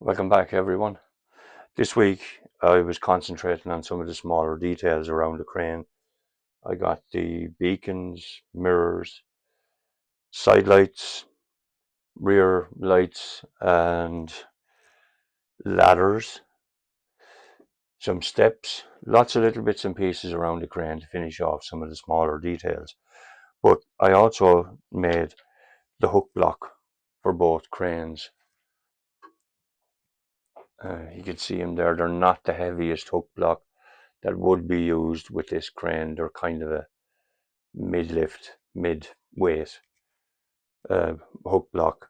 Welcome back, everyone. This week I was concentrating on some of the smaller details around the crane. I got the beacons, mirrors, side lights, rear lights, and ladders, some steps, lots of little bits and pieces around the crane to finish off some of the smaller details. But I also made the hook block for both cranes. You can see them there. They're not the heaviest hook block that would be used with this crane. They're kind of a mid-lift, mid-weight hook block.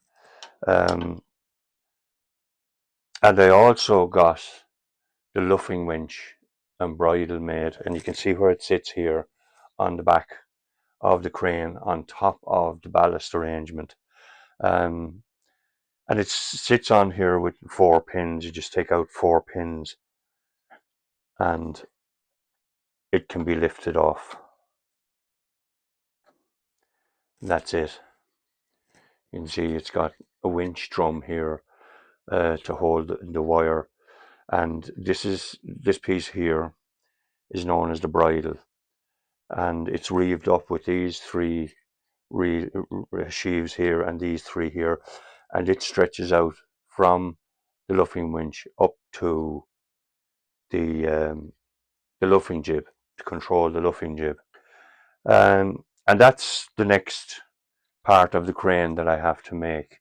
Um, and I also got the luffing winch and bridle made, and you can see where it sits here on the back of the crane on top of the ballast arrangement. Um, and it sits on here with 4 pins. You just take out 4 pins and it can be lifted off. That's it. You can see it's got a winch drum here to hold the wire, and this piece here is known as the bridle, and it's reeved up with these three sheaves here and these three here, and it stretches out from the luffing winch up to the the luffing jib to control the luffing jib. And that's the next part of the crane that I have to make.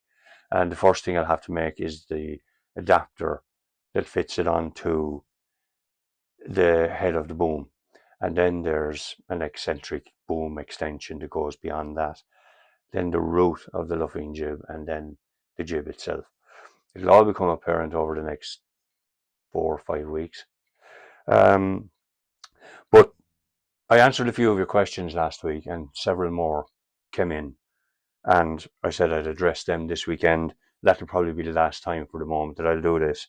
And the first thing I'll have to make is the adapter that fits it onto the head of the boom. And then there's an eccentric boom extension that goes beyond that. Then the root of the luffing jib, and then the jib itself. It'll all become apparent over the next 4 or 5 weeks. Um, but I answered a few of your questions last week, and several more came in. And I said I'd address them this weekend. That'll probably be the last time for the moment that I'll do this.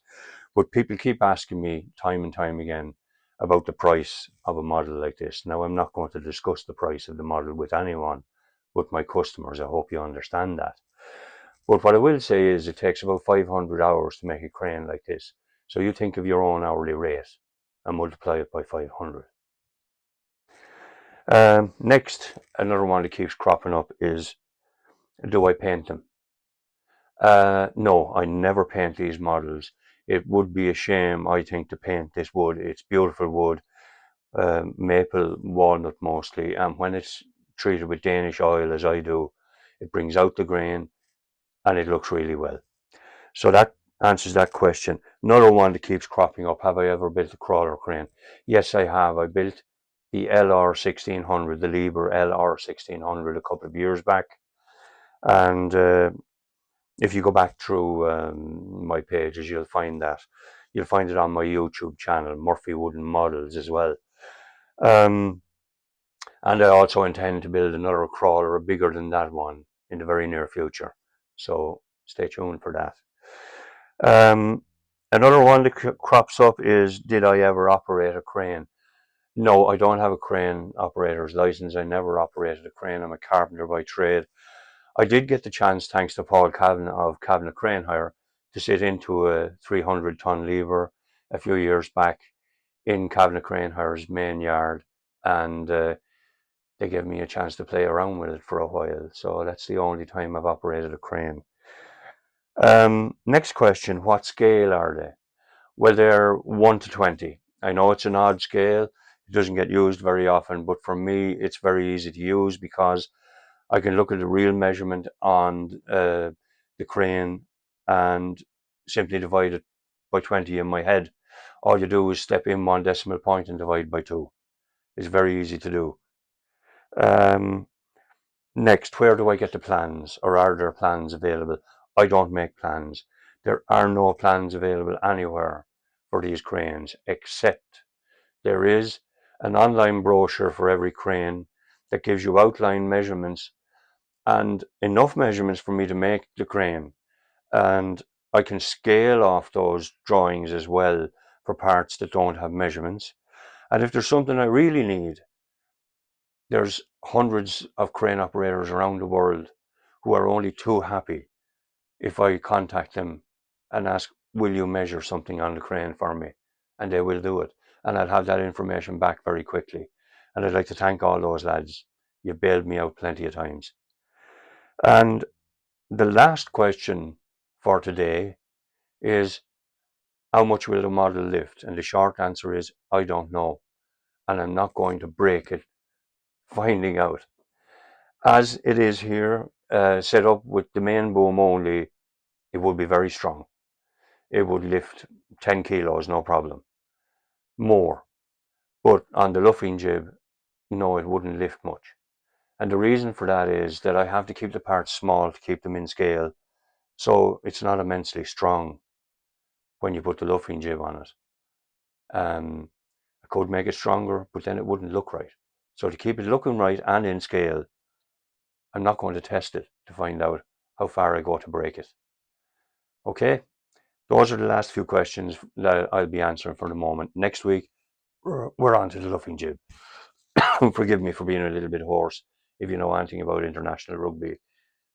But people keep asking me time and time again about the price of a model like this. Now, I'm not going to discuss the price of the model with anyone but my customers. I hope you understand that. But what I will say is it takes about 500 hours to make a crane like this. So you think of your own hourly rate and multiply it by 500. Next, another one that keeps cropping up is, do I paint them? No, I never paint these models. It would be a shame, I think, to paint this wood. It's beautiful wood, maple, walnut mostly, and when it's treated with Danish oil, as I do, it brings out the grain and it looks really well. So that answers that question. Another one that keeps cropping up, have I ever built a crawler crane? Yes, I have. I built the LR1600, the Liebherr LR1600 a couple of years back. And if you go back through my pages, you'll find that. You'll find it on my YouTube channel, Murphy Wooden Models, as well. And I also intend to build another crawler bigger than that one in the very near future. So stay tuned for that. Another one that crops up is, did I ever operate a crane? No, I don't have a crane operator's license. I never operated a crane. I'm a carpenter by trade. I did get the chance, thanks to Paul Kavanagh of Kavanagh Crane Hire, to sit into a 300-ton lever a few years back in Kavanagh Crane Hire's main yard, and they gave me a chance to play around with it for a while. So that's the only time I've operated a crane. Next question, what scale are they? Well, they're 1 to 20. I know it's an odd scale. It doesn't get used very often, but for me, it's very easy to use because I can look at the real measurement on the crane and simply divide it by 20 in my head. All you do is step in 1 decimal point and divide by 2. It's very easy to do. Next, where do I get the plans, or are there plans available? I don't make plans. There are no plans available anywhere for these cranes, except there is an online brochure for every crane that gives you outline measurements and enough measurements for me to make the crane. And I can scale off those drawings as well for parts that don't have measurements. And if there's something I really need, there's hundreds of crane operators around the world who are only too happy if I contact them and ask, will you measure something on the crane for me? And they will do it. And I'll have that information back very quickly. And I'd like to thank all those lads. You bailed me out plenty of times. And the last question for today is, how much will the model lift? And the short answer is, I don't know. And I'm not going to break it finding out. As it is here, set up with the main boom only, it would be very strong. It would lift 10 kilos, no problem. More. But on the luffing jib, no, it wouldn't lift much. And the reason for that is that I have to keep the parts small to keep them in scale. So it's not immensely strong when you put the luffing jib on it. I could make it stronger, but then it wouldn't look right. So to keep it looking right and in scale, I'm not going to test it to find out how far I go to break it. Okay, those are the last few questions that I'll be answering for the moment. Next week, we're on to the luffing jib. Forgive me for being a little bit hoarse. If you know anything about international rugby,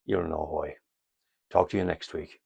you'll know why. Talk to you next week.